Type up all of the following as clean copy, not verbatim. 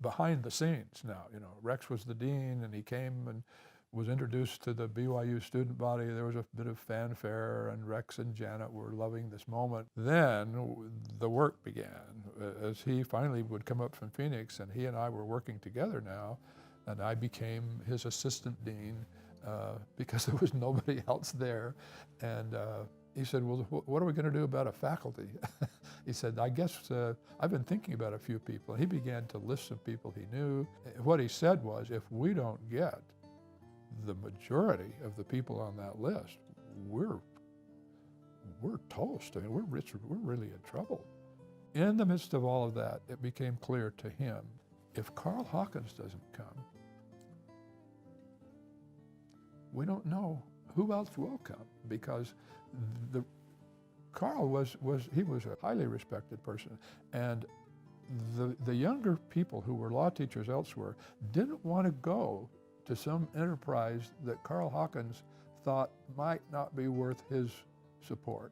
behind the scenes now. You know, Rex was the dean, and he came and was introduced to the BYU student body. There was a bit of fanfare, and Rex and Janet were loving this moment. Then the work began, as he finally would come up from Phoenix, and he and I were working together now, and I became his assistant dean because there was nobody else there. And he said, well, what are we going to do about a faculty? He said, I guess I've been thinking about a few people. And he began to list some people he knew. What he said was, if we don't get the majority of the people on that list, we're toast. I mean, we're really in trouble. In the midst of all of that, it became clear to him, if Carl Hawkins doesn't come, we don't know who else will come, because Carl was a highly respected person, and the younger people who were law teachers elsewhere didn't want to go to some enterprise that Carl Hawkins thought might not be worth his support.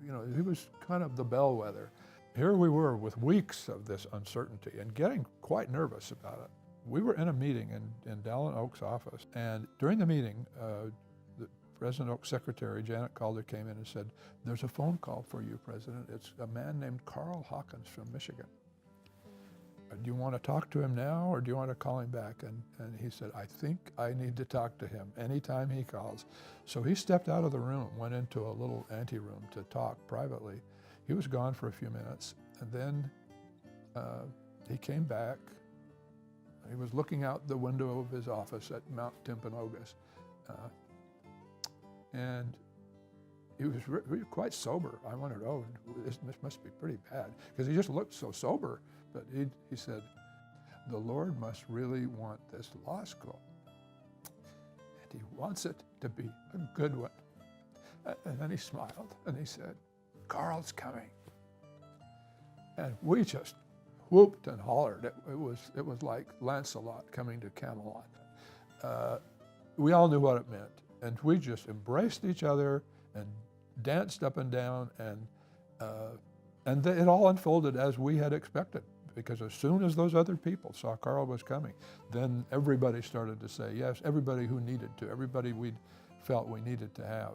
You know, he was kind of the bellwether. Here we were with weeks of this uncertainty and getting quite nervous about it. We were in a meeting in Dallin Oak's office, and during the meeting, President Oak's secretary, Janet Calder, came in and said, there's a phone call for you, President. It's a man named Carl Hawkins from Michigan. Do you want to talk to him now, or do you want to call him back? And he said, I think I need to talk to him anytime he calls. So he stepped out of the room, went into a little anteroom to talk privately. He was gone for a few minutes, and then he came back. He was looking out the window of his office at Mount Timpanogos. And he was really quite sober. I wondered, oh, this must be pretty bad, because he just looked so sober. But he said, the Lord must really want this law school, and he wants it to be a good one. And then he smiled and he said, Carl's coming. And we just whooped and hollered. It was like Lancelot coming to Camelot. We all knew what it meant, and we just embraced each other and danced up and down, and it all unfolded as we had expected. Because as soon as those other people saw Carl was coming, then everybody started to say yes, everybody who needed to, everybody we felt we needed to have.